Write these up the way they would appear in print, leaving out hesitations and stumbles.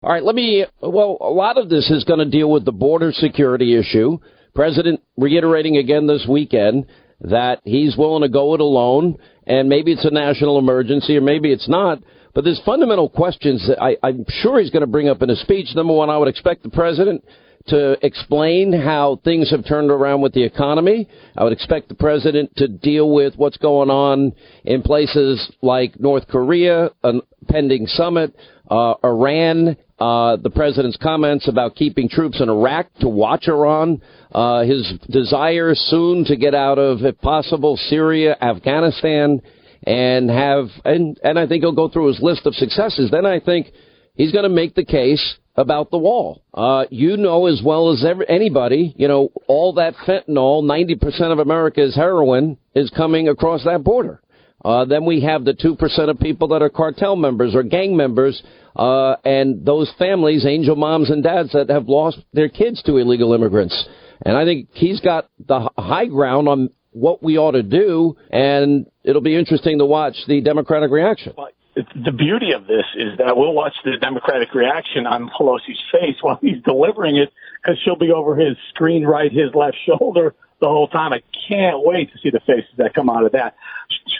All right, a lot of this is going to deal with the border security issue. President reiterating again this weekend that he's willing to go it alone, and maybe it's a national emergency or maybe it's not. But there's fundamental questions that I'm sure he's going to bring up in his speech. Number one, I would expect the president to explain how things have turned around with the economy. I would expect the president to deal with what's going on in places like North Korea, a pending summit, Iran, the president's comments about keeping troops in Iraq to watch Iran, his desire soon to get out of, if possible, Syria, Afghanistan, and I think he'll go through his list of successes. Then I think he's going to make the case about the wall. You know as well as anybody, all that fentanyl, 90% of America's heroin is coming across that border. Then we have the 2% of people that are cartel members or gang members, and those families, angel moms and dads that have lost their kids to illegal immigrants. And I think he's got the high ground on what we ought to do, and it'll be interesting to watch the Democratic reaction. The beauty of this is that we'll watch the Democratic reaction on Pelosi's face while he's delivering it, because she'll be over his screen right, his left shoulder the whole time. I can't wait to see the faces that come out of that.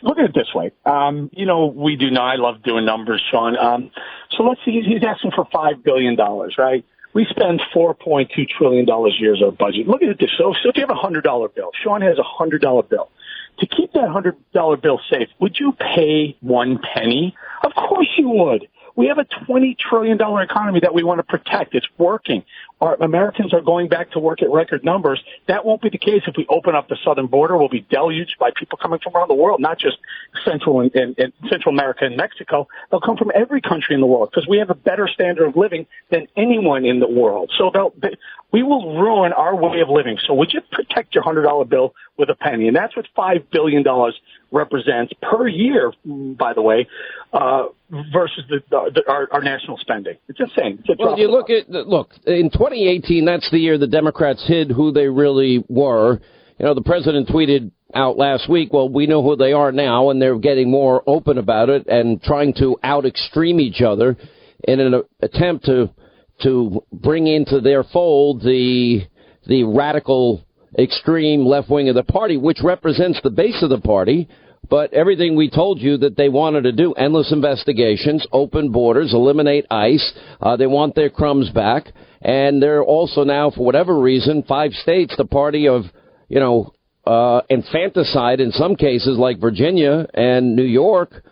Look at it this way. We do know, I love doing numbers, Sean. So let's see, he's asking for $5 billion, right? We spend $4.2 trillion a year as our budget. Look at it this. So if you have a $100 bill, Sean has a $100 bill. To keep that $100 bill safe, would you pay 1 penny? Of course you would. We have a $20 trillion economy that we want to protect. It's working. Our Americans are going back to work at record numbers. That won't be the case if we open up the southern border. We'll be deluged by people coming from around the world, not just Central America and Mexico. They'll come from every country in the world because we have a better standard of living than anyone in the world. So we will ruin our way of living. So would you protect your $100 bill with a penny? And that's what $5 billion represents per year, by the way, versus our national spending. It's insane. Well, you look in 2018, that's the year the Democrats hid who they really were. The president tweeted out last week, well, we know who they are now, and they're getting more open about it and trying to out-extreme each other in an attempt to bring into their fold the radical extreme left wing of the party, which represents the base of the party. But everything we told you that they wanted to do, endless investigations, open borders, eliminate ICE, they want their crumbs back. And they're also now, for whatever reason, 5 states, the party of, infanticide in some cases like Virginia and New York,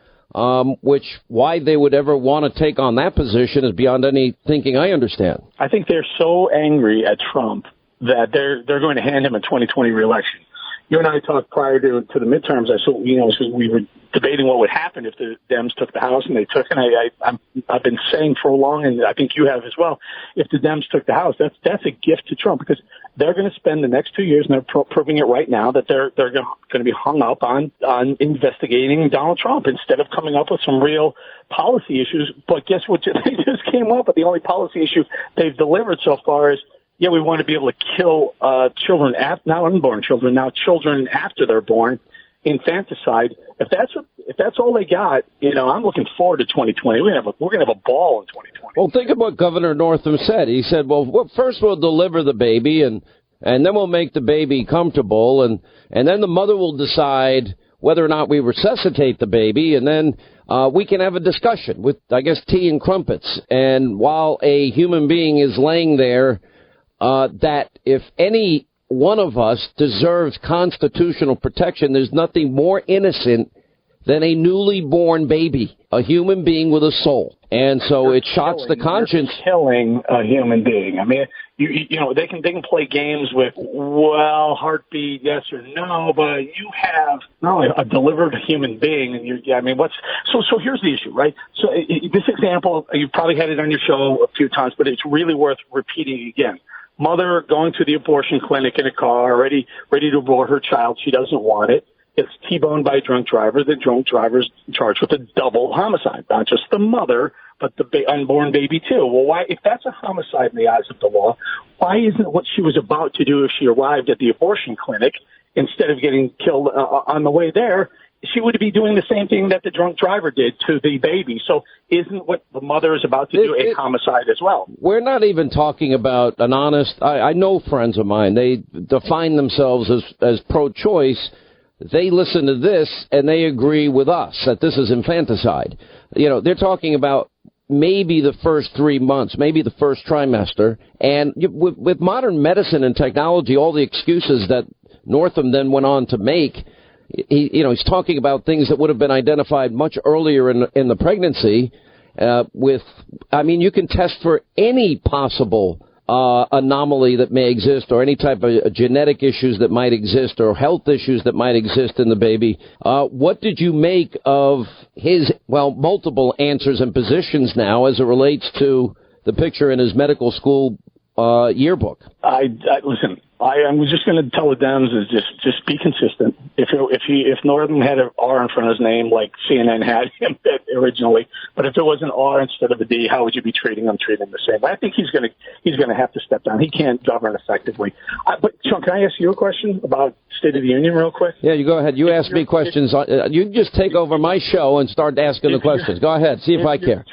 which why they would ever want to take on that position is beyond any thinking I understand. I think they're so angry at Trump that they're going to hand him a 2020 reelection. You and I talked prior to the midterms. So we were debating what would happen if the Dems took the House, and they took. And I've been saying for a long, and I think you have as well. If the Dems took the House, that's a gift to Trump, because they're going to spend the next 2 years, and they're proving it right now, that they're going to be hung up on investigating Donald Trump instead of coming up with some real policy issues. But guess what? They just came up with the only policy issue they've delivered so far is, yeah, we want to be able to kill children, not unborn children, now children after they're born, infanticide. If that's all they got, I'm looking forward to 2020. We're going to have a ball in 2020. Well, think of what Governor Northam said. He said, well, first we'll deliver the baby, and then we'll make the baby comfortable, and then the mother will decide whether or not we resuscitate the baby, and then we can have a discussion with, I guess, tea and crumpets. And while a human being is laying there, that if any one of us deserves constitutional protection, there's nothing more innocent than a newly born baby, a human being with a soul. And so it shocks the conscience. Killing a human being. I mean, they can play games with, heartbeat, yes or no, but you have not only a delivered human being, and so here's the issue, right? So this example, you've probably had it on your show a few times, but it's really worth repeating again. Mother going to the abortion clinic in a car, ready to abort her child. She doesn't want it. It's T-boned by a drunk driver. The drunk driver's charged with a double homicide, not just the mother, but the unborn baby too. Well, why, if that's a homicide in the eyes of the law, why isn't what she was about to do if she arrived at the abortion clinic, instead of getting killed on the way there, she would be doing the same thing that the drunk driver did to the baby. So isn't what the mother is about to do a homicide as well? We're not even talking about an honest, I know friends of mine, they define themselves as pro-choice. They listen to this and they agree with us that this is infanticide. You know, they're talking about maybe the first 3 months, maybe the first trimester. And with modern medicine and technology, all the excuses that Northam then went on to make, he's talking about things that would have been identified much earlier in the pregnancy. You can test for any possible anomaly that may exist, or any type of genetic issues that might exist, or health issues that might exist in the baby. What did you make of his, multiple answers and positions now as it relates to the picture in his medical school yearbook? Listen. I was just going to tell the Dems is just be consistent. If Northam had an R in front of his name like CNN had him originally, but if it was an R instead of a D, how would you be treating him the same? I think he's going to have to step down. He can't govern effectively. But Sean, can I ask you a question about State of the Union real quick? Yeah, you go ahead. You ask me questions. You just take over my show and start asking the questions. Go ahead. See if I care.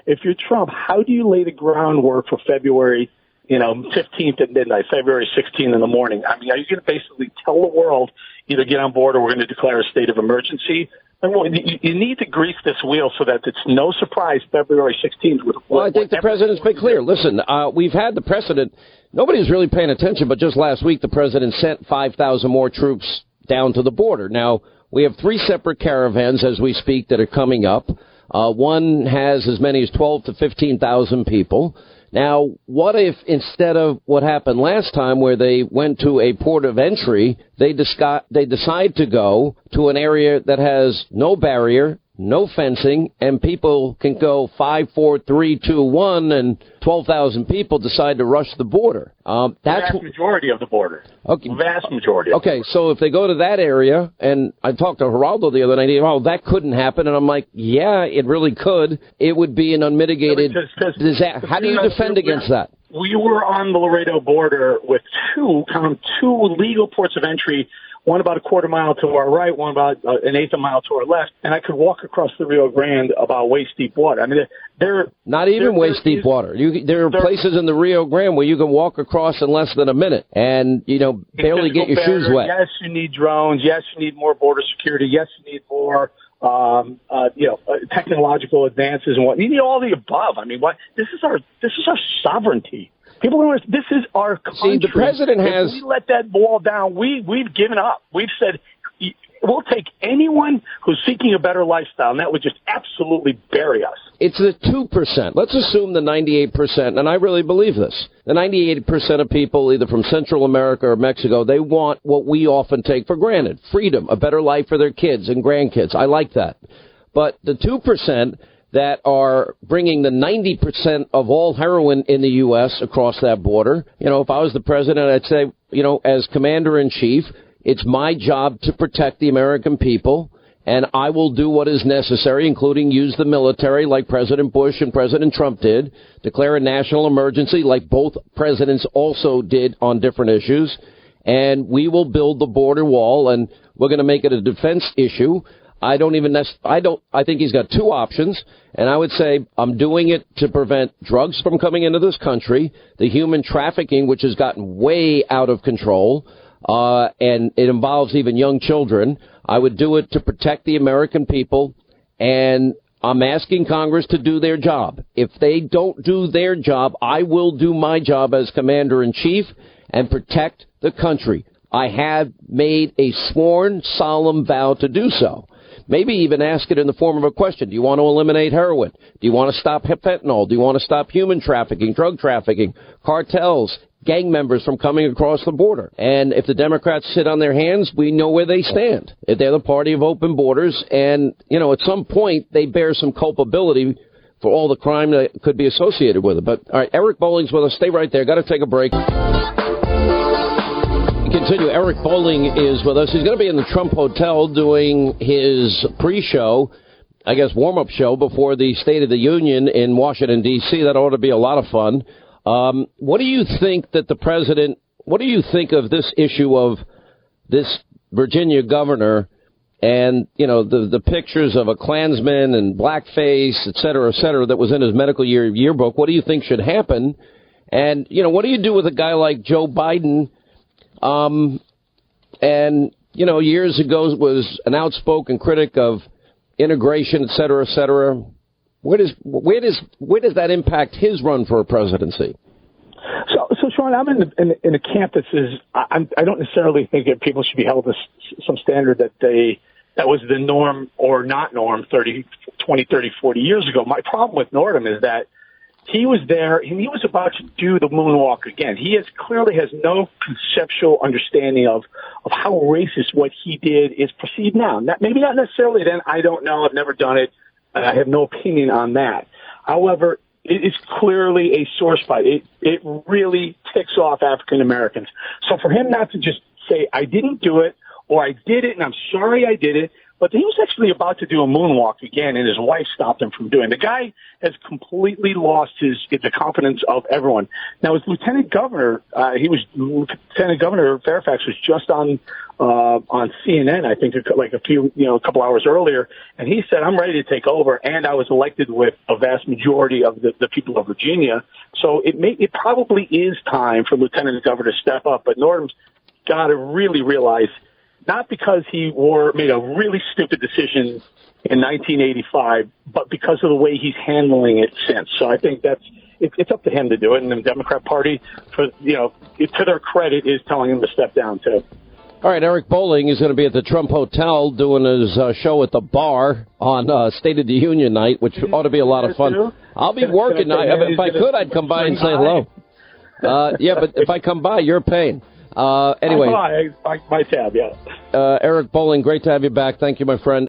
If you're Trump, how do you lay the groundwork for February 15th at midnight, February 16th in the morning? I mean, are you going to basically tell the world either get on board or we're going to declare a state of emergency? You need to grease this wheel so that it's no surprise February 16th. I think the president's been clear. Listen, we've had the precedent. Nobody's really paying attention, but just last week the president sent 5,000 more troops down to the border. Now, we have 3 separate caravans as we speak that are coming up. One has as many as 12 to 15,000 people. Now, what if instead of what happened last time where they went to a port of entry, they decide to go to an area that has no barrier, no fencing, and people can go 5, 4, 3, 2, 1, and 12,000 people decide to rush the border. That's the vast majority of the border. Okay. Vast majority. Okay, so if they go to that area, and I talked to Geraldo the other night, that couldn't happen, and I'm like, yeah, it really could. It would be an unmitigated disaster. How do you defend against that? We were on the Laredo border with two legal ports of entry, one about a quarter mile to our right, one about an eighth of a mile to our left, and I could walk across the Rio Grande about waist-deep water. I mean, they're not even waist-deep water. There are places in the Rio Grande where you can walk across in less than a minute and, barely get your shoes wet. Yes, you need drones. Yes, you need more border security. Yes, you need more technological advances and what. You need all the above. I mean, this is our sovereignty. People don't understand. This is our country. See, the president has. If we let that wall down, we've given up. We've said we'll take anyone who's seeking a better lifestyle, and that would just absolutely bury us. It's the 2%. Let's assume the 98%, and I really believe this. The 98% of people, either from Central America or Mexico, they want what we often take for granted: freedom, a better life for their kids and grandkids. I like that. But the 2% that are bringing the 90% of all heroin in the U.S. across that border. If I was the president, I'd say, as commander-in-chief, it's my job to protect the American people, and I will do what is necessary, including use the military like President Bush and President Trump did, declare a national emergency like both presidents also did on different issues, and we will build the border wall, and we're going to make it a defense issue. I think he's got 2 options, and I would say I'm doing it to prevent drugs from coming into this country, the human trafficking, which has gotten way out of control, and it involves even young children. I would do it to protect the American people, and I'm asking Congress to do their job. If they don't do their job, I will do my job as commander-in-chief and protect the country. I have made a sworn, solemn vow to do so. Maybe even ask it in the form of a question. Do you want to eliminate heroin? Do you want to stop fentanyl? Do you want to stop human trafficking, drug trafficking, cartels, gang members from coming across the border? And if the Democrats sit on their hands, we know where they stand. If they're the party of open borders, and, at some point they bear some culpability for all the crime that could be associated with it. But, all right, Eric Bolling's with us. Stay right there. Got to take a break. Continue. Eric Bolling is with us. He's going to be in the Trump Hotel doing his pre-show, I guess warm-up show before the State of the Union in Washington, D.C. That ought to be a lot of fun. What do you think that the president, what do you think of this issue of this Virginia governor and, you know, the pictures of a Klansman and blackface, et cetera, that was in his medical yearbook. What do you think should happen? And, you know, what do you do with a guy like Joe Biden, and, you know, years ago was an outspoken critic of integration, et cetera, et cetera. Where does that impact his run for a presidency? So Sean, I'm in a camp that says I don't necessarily think that people should be held to some standard that was the norm or not norm 20, 30, 40 years ago. My problem with Northam is that he was there and he was about to do the moonwalk again. He clearly has no conceptual understanding of how racist what he did is perceived now. Maybe not necessarily then. I don't know. I've never done it. I have no opinion on that. However, it is clearly a sore spot. It really ticks off African Americans. So for him not to just say, I didn't do it, or I did it and I'm sorry I did it, but he was actually about to do a moonwalk again, and his wife stopped him from doing it. The guy has completely lost the confidence of everyone. Now, as lieutenant governor, Lieutenant Governor Fairfax was just on CNN, I think, a couple hours earlier, and he said, I'm ready to take over, and I was elected with a vast majority of the people of Virginia. So it probably is time for Lieutenant Governor to step up, but Northam's got to really realize, not because he made a really stupid decision in 1985, but because of the way he's handling it since. So I think it's up to him to do it, and the Democrat Party, to their credit, is telling him to step down too. All right, Eric Bolling is going to be at the Trump Hotel doing his show at the bar on State of the Union night, which ought to be a lot of fun. I'll be working. If I could, I'd come by and say hello. Yeah, but if I come by, you're paying. Anyway. My tab, yeah. Eric Bolling, great to have you back. Thank you, my friend.